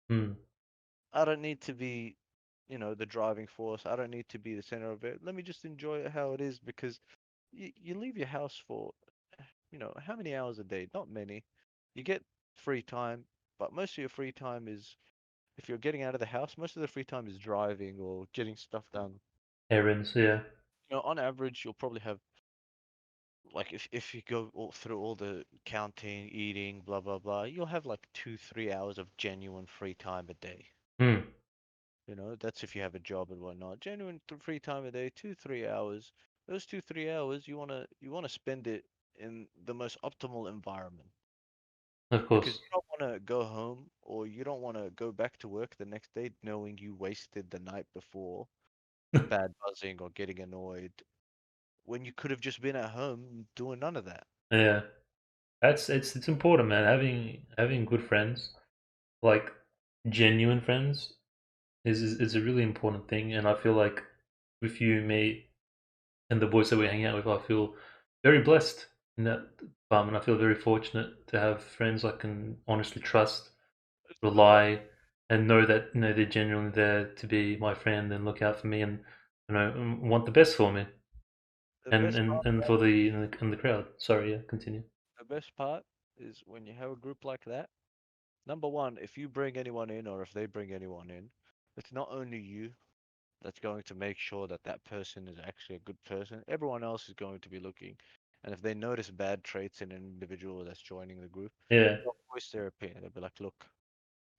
Hmm. I don't need to be, the driving force. I don't need to be the center of it. Let me just enjoy it how it is because you leave your house for, how many hours a day? Not many. You get free time, but most of your free time is, if you're getting out of the house, most of the free time is driving or getting stuff done. Errands, yeah. On average, you'll probably have, like, if you go through all the counting, eating, blah, blah, blah, you'll have like 2, 3 hours of genuine free time a day. Hmm. That's if you have a job and whatnot. Genuine free time a day, 2, 3 hours. Those 2, 3 hours, you wanna spend it in the most optimal environment Of because course. you don't wanna go home or you don't wanna go back to work the next day knowing you wasted the night before bad buzzing or getting annoyed when you could have just been at home doing none of that. Yeah. It's important, man. Having good friends, like genuine friends, is a really important thing. And I feel like with you, me, and the boys that we hang out with, I feel very blessed in that department. I feel very fortunate to have friends I can honestly trust, It's the best. rely, and know that they're genuinely there to be my friend and look out for me and want the best for me The and best and, part and about for the crowd. Sorry, yeah, continue. the best part is when you have a group like that. Number one, if you bring anyone in or if they bring anyone in, it's not only you that's going to make sure that that person is actually a good person. Everyone else is going to be looking, and if they notice bad traits in an individual that's joining the group, Yeah, they'll voice their opinion. They'll be like, "Look,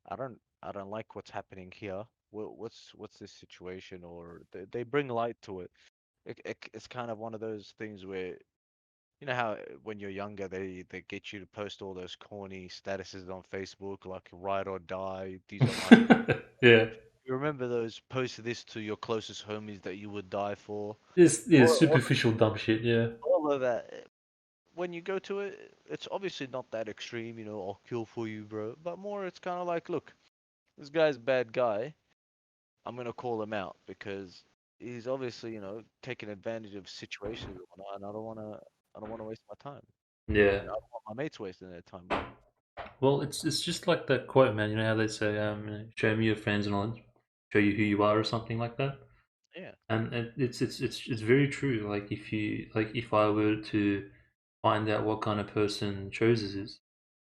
I don't like what's happening here. What's this situation?" Or they bring light to it. It's kind of one of those things where you know how when you're younger they get you to post all those corny statuses on Facebook like ride or die. These are my yeah. you remember those post this to your closest homies that you would die for. This yeah, All superficial dumb shit. Yeah, all of that. When you go to it, it's obviously not that extreme, I'll kill for you, bro. But more, it's kind of like, look, this guy's a bad guy. I'm gonna call him out because he's obviously, taking advantage of situations and whatnot, and I don't wanna waste my time, yeah. and I don't want my mates wasting their time with. Well, it's just like that quote, man. You know how they say, "Show me your friends and I'll show you who you are," or something like that. Yeah, And it's very true. Like if I were to find out what kind of person Chozes is,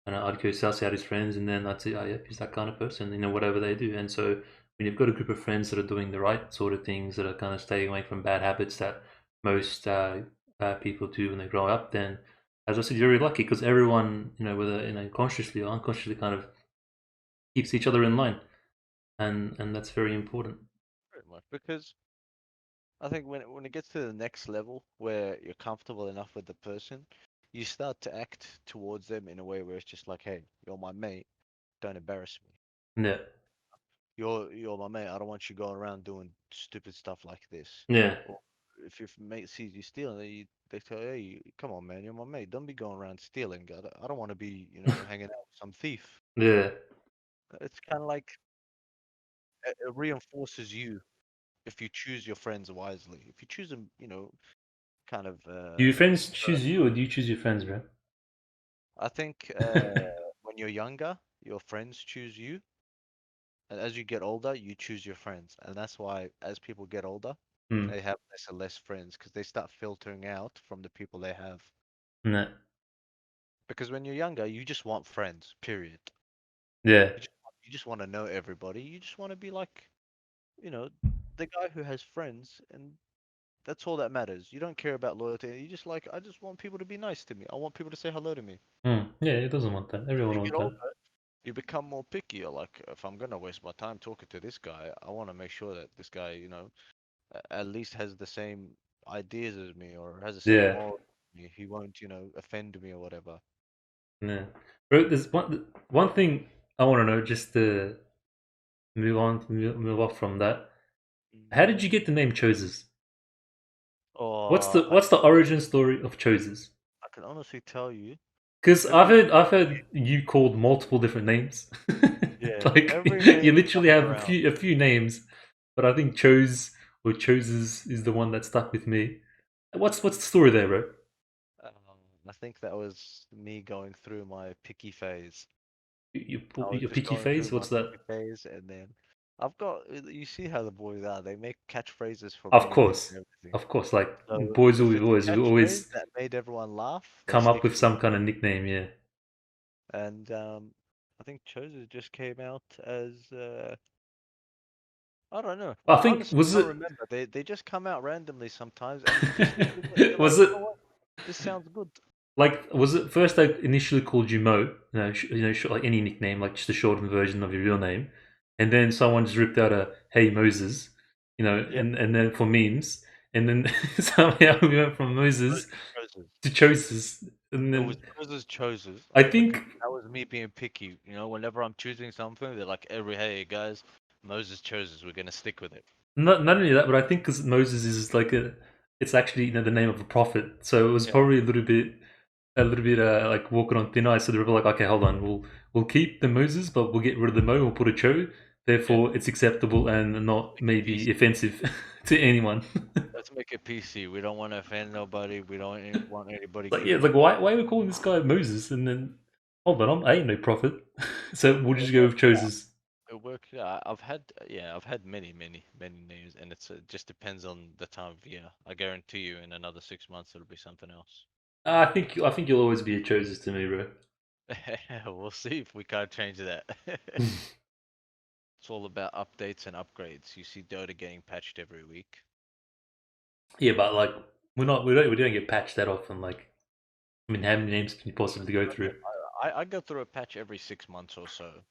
and I'd go suss out his friends, and then I'd say, oh, yep, he's that kind of person, whatever they do. And so when you've got a group of friends that are doing the right sort of things, that are kind of staying away from bad habits that most people do when they grow up, then as I said, you're very lucky because everyone, whether consciously or unconsciously, kind of keeps each other in line, and that's very important. pretty much because I think when it gets to the next level where you're comfortable enough with the person, you start to act towards them in a way where it's just like, hey, you're my mate, don't embarrass me. Yeah, You're my mate. I don't want you going around doing stupid stuff like this. yeah, Or if your mate sees you stealing, they tell, hey, come on, man, you're my mate. Don't be going around stealing. I don't want to be, hanging out with some thief. yeah. It's kind of like it reinforces you if you choose your friends wisely. If you choose them, kind of. Do your friends choose you, or do you choose your friends, bro? I think when you're younger, your friends choose you, and as you get older, you choose your friends, and that's why as people get older, Hmm. they have less and less friends because they start filtering out from the people they have. Nah. Because when you're younger, you just want friends, period. Yeah. You just want to know everybody. You just want to be like, you know, the guy who has friends, and that's all that matters. You don't care about loyalty. You just like, I just want people to be nice to me. I want people to say hello to me. Hmm. Yeah, it doesn't want that. As Everyone you get wants that. older, you become more picky. You're like, if I'm gonna waste my time talking to this guy, I want to make sure that this guy, at least has the same ideas as me or has the same Yeah. moral as me. He won't, offend me or whatever. Yeah. Bro, there's one thing I want to know, just to move off from that. Mm. How did you get the name Chozes? What's Or the what's the origin story of Chozes? I can honestly tell you, Because I've every heard I've heard you called multiple different names. yeah, Like every you name literally comes have a around. few names, but I think Chose or Chozes is the one that stuck with me. What's the story there, bro? Um, I think that was me going through my picky phase. I was Your just picky going through face? my What's that? picky phase, and then I've got. You see how the boys are. They make catchphrases for Of anything course, and everything. of course. Like So boys will if be it's a boys. We catchphrase always that made everyone laugh, they come up stick with to it. some kind of nickname. Yeah. And I think Choze just came out as I don't know. I I think honestly was don't it remember. They just come out randomly sometimes, and you just stick with it. You're like, was you it know what? This sounds good. like was it first I initially called you Mo? Like any nickname, like just a shortened version of your real name, and then someone just ripped out a "Hey Moses," Yeah, and then for memes, and then somehow we went from Moses Moses Chozes. to Choses, and It was then Moses Chozes I because think that was me being picky. Whenever I'm choosing something, they're like, every hey guys, Moses Chozes. We're gonna stick with it. not only that, but I think because Moses is like it's actually the name of a prophet, so it was Yeah, probably a little bit like walking on thin ice. So they were like, okay, hold on, we'll keep the Moses, but we'll get rid of the Mo. We'll put a Cho. yeah. Therefore, it's acceptable and not Make it maybe PC. offensive to anyone. Let's make it PC. We don't want to offend nobody. We don't want anybody Like yeah, getting it's like why are we calling this guy Moses? And then hold on, I ain't no prophet, so we'll it just go with worked out. Choses. It worked. I've had many, many, many names, and it just depends on the time of year. I guarantee you, in another 6 months, it'll be something else. I think you'll always be a Choses to me, bro. We'll see if we can't change that. It's all about updates and upgrades. You see Dota getting patched every week. Yeah, but like we don't get patched that often. Like I mean, how many names can you possibly go I mean, through? I go through a patch every 6 months or so.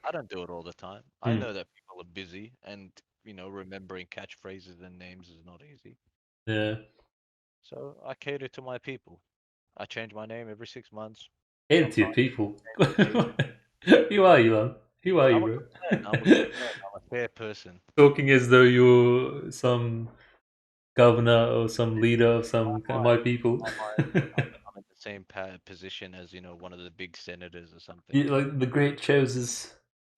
I don't do it all the time. I Hmm, know that people are busy, and remembering catchphrases and names is not easy. yeah, So I cater to my people. I change my name every 6 months. cater to your Sometimes people. same days. Who are you, man? Who are you, I'm a good man. I'm a bro? good man. I'm a fair person. Talking as though you're some governor or some leader of In my some my mind, in people. my mind, I'm in the same position as one of the big senators or something. You like the great Chozes,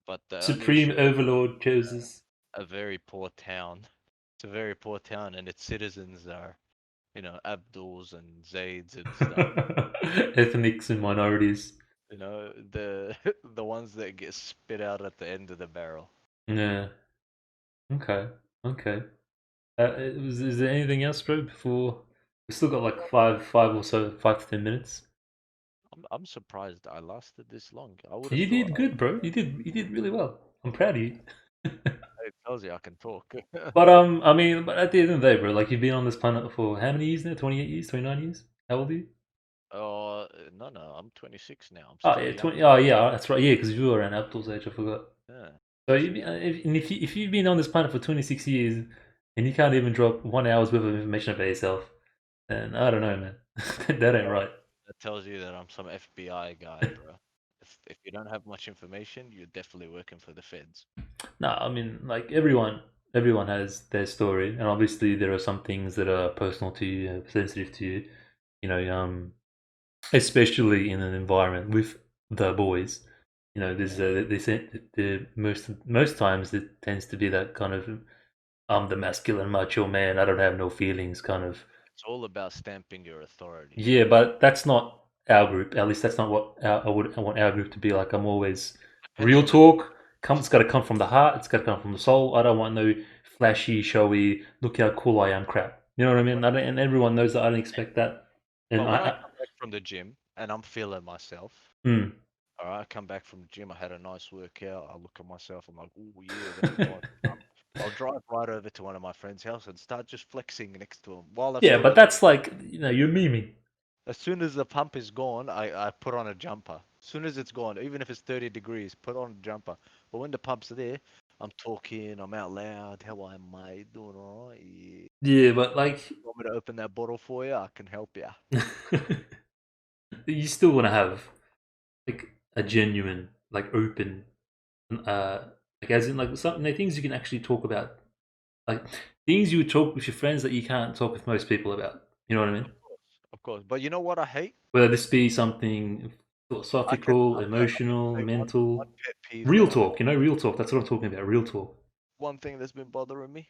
But the only supreme issue is overlord Chozes. a very poor town. It's a very poor town, and its citizens are, Abduls and Zaids and stuff. Ethnics and minorities. The the ones that get spit out at the end of the barrel. Yeah. Okay. Okay. Is there anything else, bro? Before we still got like five or so, 5 to 10 minutes. I'm surprised I lasted this long. I would have You thought did good, bro. You did really well. I'm proud of you. it tells you I can talk. But I mean, but at the end of the day, bro, like you've been on this planet for how many years now? 28 years, 29 years? How old are you? Oh, no, no, I'm 26 now. I'm Oh still yeah, young. 20. Oh yeah, that's right. Yeah, because you were around Abdul's age. I forgot. Yeah, So still young. if you've been on this planet for 26 years, and you can't even drop 1 hour's worth of information about yourself. And I don't know, man. That ain't Well, right. that tells you that I'm some FBI guy, bro. If you don't have much information, you're definitely working for the feds. No, I mean, like everyone has their story, and obviously there are some things that are personal to you, sensitive to you. You know, especially in an environment with the boys. There's they say the most times it tends to be that kind of I'm the masculine macho man. I don't have no feelings, kind of. It's all about stamping your authority. Yeah, but that's not our group. At least that's not what I want our group to be like. I'm always Depends real on the talk. It's got to step. come from the heart. It's got to come from the soul. I don't want no flashy, showy. Look how cool I am. Crap. You know what I mean? And everyone knows that I don't expect that. And But when I I come back from the gym and I'm feeling myself, mm. all right, I come back from the gym, I had a nice workout, I look at myself, I'm like, oh yeah, that's nice. I'll drive right over to one of my friend's house and start just flexing next to him while I've Yeah, still but got. that's like you're memeing. As soon as the pump is gone, I put on a jumper. As soon as it's gone, even if it's 30 degrees, put on a jumper. But when the pump's there, I'm talking, I'm out loud. How am I doing? All right? Yeah. Yeah, but like Want me to open that bottle for you? I can help you. you still want to have like a genuine, like open, uh, like as in like some things you can actually talk about, like things you would talk with your friends that you can't talk with most people about. You know what I mean? Of course, of course. But you know what I hate? Whether this be something philosophical, I can emotional, say one mental, pet peeve real that I talk. Real talk. That's what I'm talking about. Real talk. one thing that's been bothering me.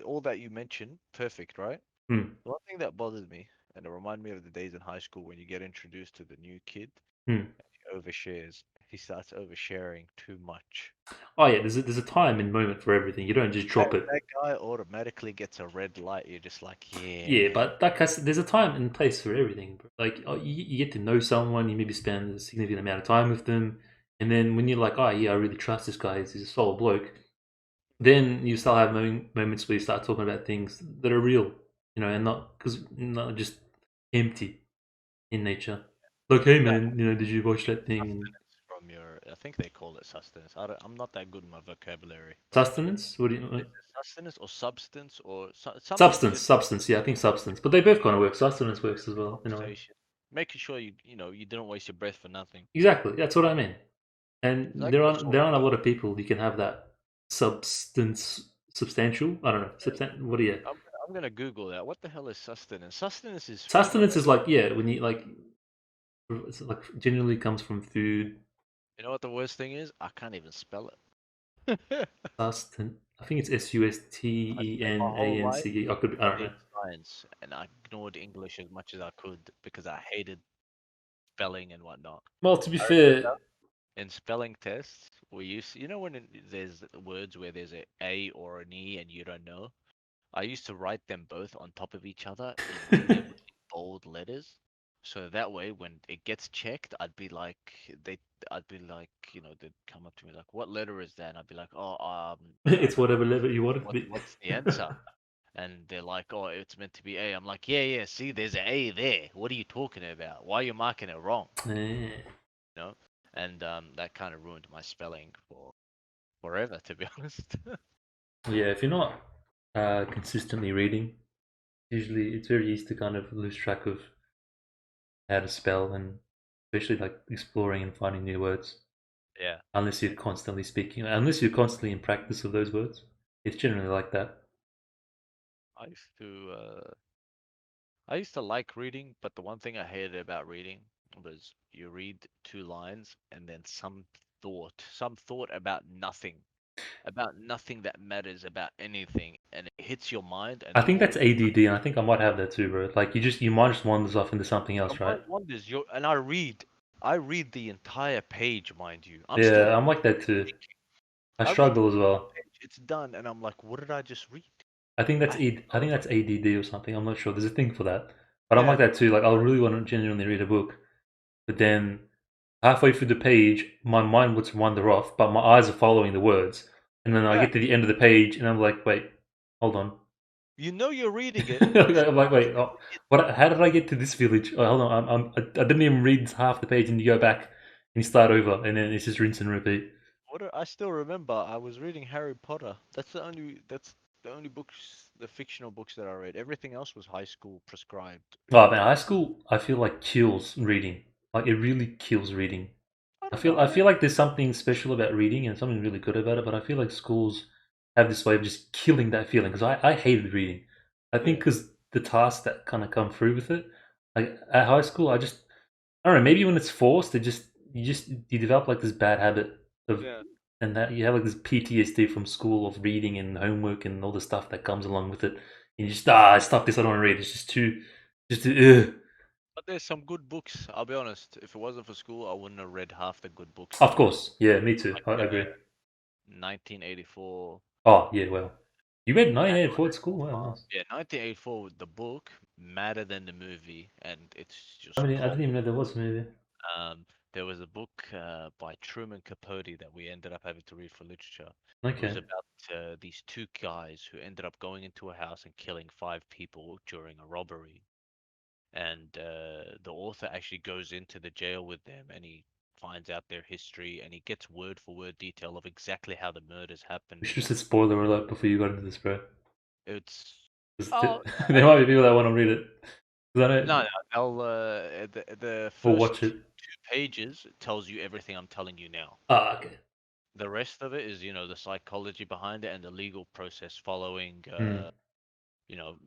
All that you mentioned, perfect, right? Hmm. The one thing that bothers me, and it reminded me of the days in high school when you get introduced to the new kid, Hmm. he overshares. He starts oversharing too much. Oh yeah, there's a time and moment for everything. You don't just That, drop it. that guy automatically gets a red light. You're just like, Yeah, yeah. but there's a time and place for everything. Bro. Like you get to know someone, you maybe spend a significant amount of time with them, and then when you're like, oh yeah, I really trust this guy. He's a solid bloke. Then you start having moments where you start talking about things that are real, and not just empty in nature. Like, hey No, man, did you watch that thing? sustenance from your. I think they call it sustenance. I'm not that good in my vocabulary, but Sustenance? What do you? is it sustenance or substance or something to Substance, do substance. Yeah, I think substance. But they both kind of work. Sustenance works as with well in a way. conversation, making sure you didn't waste your breath for nothing. Exactly. That's what I mean. Because And I there get aren't assaulted there aren't a by lot of people you can have that substantial. I don't know. What do you? I'm gonna Google that. What the hell is sustenance? Sustenance is Sustenance is like, yeah, when you like it's like generally comes from food. you know what the worst thing is? I can't even spell it. Sustent. I think it's I SUSTENANCE. spent my whole life I could. I don't studying know. science, and I ignored English as much as I could because I hated spelling and whatnot. Well, to be I fair, remember in spelling tests, we used, when there's words where there's a or an e and you don't know. I used to write them both on top of each other in really bold letters. So that way, when it gets checked, they, I'd be like, they'd come up to me like, "What letter is that?" And I'd be like, "Oh, I it's don't know. whatever level you want it to be. What's the answer?" And they're like, "Oh, it's meant to be A." I'm like, "Yeah, yeah. See, there's an A there. What are you talking about? Why are you marking it wrong?" Eh. You know? And that kind of ruined my spelling for forever, to be honest. Yeah, if you're not consistently reading, usually it's very easy to kind of lose track of how to spell, and especially like exploring and finding new words. Yeah. Unless you're constantly speaking, unless you're constantly in practice of those words, it's generally like that. I used to I used to like reading, but the one thing I hated about reading was you read two lines and then some thought about nothing that matters about anything, and it hits your mind, and I then think all that's of ADD, and I think I might have that too, bro. Like your mind just wanders off into something your else, right? mind wanders. I read the entire page, mind you. I'm still Yeah, I'm like that too. I I read the struggle as entire well. page. It's done, and I'm like, what did I just read? I have I no think that's idea. ADD or something. I'm not sure. There's a thing for that, but I'm Yeah, like that too. Like I'll really want to genuinely read a book, but then halfway through the page, my mind would wander off, but my eyes are following the words, and then I yeah. get to the end of the page, and I'm like, wait, hold on. You know you're reading it. You I'm like, start wait, oh, what? How did I get to this village? Oh, hold on, I didn't even read half the page, and you go back and you start over, and then it's just rinse and repeat. I still remember I was reading Harry Potter. That's the only. That's the only books, the fictional books that I read. Everything else was high school prescribed. Oh man, high school I feel like kills reading. Like it really kills reading. I I don't know. feel I I read. feel like there's something special about reading and something really good about it, but I feel like schools have this way of just killing that feeling because I hated reading. I think Yeah, because the tasks that kind of come through with it, like at high school, I don't know, maybe when it's forced, you develop like this bad habit of yeah. and that you have like this PTSD from school of reading and homework and all the stuff that comes along with it. And you just stop this, I don't want to read. It's just too, ugh. But there's some good books. I'll be honest. If it wasn't for school, I wouldn't have read half the good books Of that are course, yeah, me too. like I agree. 1984. Oh yeah, well, you read And 1984 at school? Wow, nice. yeah, 1984, the book, madder than the movie, and it's I just mean, I didn't proper. even know there was a movie. There was a book by Truman Capote that we ended up having to read for literature. It was Okay, about these two guys who ended up going into a house and killing five people during a robbery. And the author actually goes into the jail with them and he finds out their history and he gets word for word detail of exactly how the murders we happened. should have said spoiler alert before you got into this, bro. It's 'Cause oh there might be people that want to read it. 'Cause I no, know no, I'll the or first watch it. two pages tells you everything I'm telling you now. Ah, okay. The rest of it is, the psychology behind it and the legal process following, Hmm. you know,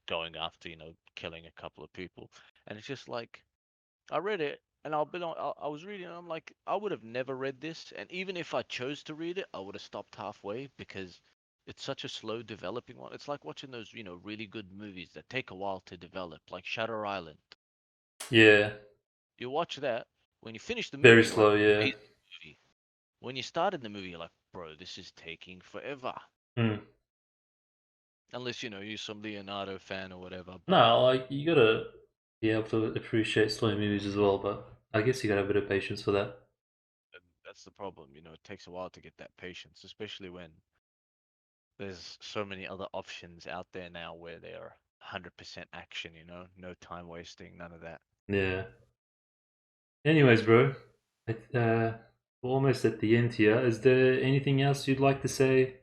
going after, killing a couple of people. And it's just like, I read it and I was reading and I'm like, I would have never read this. And even if I chose to read it, I would have stopped halfway because it's such a slow developing one. It's like watching those, really good movies that take a while to develop, like Shutter Island. Yeah, You watch that, when you finish the very movie, you're like, slow. Yeah. amazing movie. When you started the movie, you're like, bro, this is taking forever. Hmm. Unless, you're some Leonardo fan or whatever, but No, like you gotta be able to appreciate slow movies as well, but I guess you gotta have a bit of patience for that. that's the problem. It takes a while to get that patience, especially when there's so many other options out there now where they are 100% action, no time wasting, none of that. Yeah. Anyways, bro, we're almost at the end here. Is there anything else you'd like to say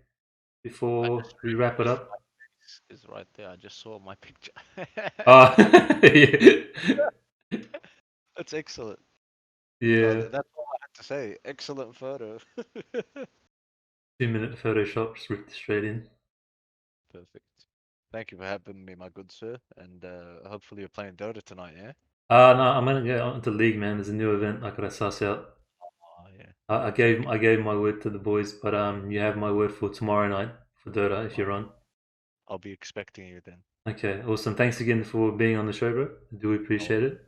I before just we wrap it realized up? my face is right there. I just saw my picture. Ah, yeah. That's excellent. No, Yeah. that's all I had to say. Excellent photo. 2 minute Photoshop, just ripped straight in. Perfect. Thank you for having me, my good sir. And hopefully you're playing Dota tonight, yeah? No, I'm gonna get onto League, man. There's a new event I gotta suss out. Oh, yeah. I That's okay. gave my word to the boys, but you have my word for tomorrow night for Dota if Well, you're on. I'll be expecting you then. Okay, awesome. Thanks again for being on the show, bro. I do No appreciate worries. it. It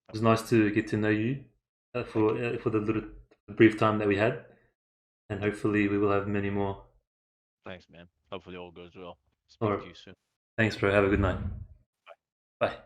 No was nice problem. to get to know you Thank you. for the little brief time that we had, and hopefully we will have many more. Thanks, man. Hopefully all goes well. All Speak right, to you soon. thanks, bro. Have a good night. Bye.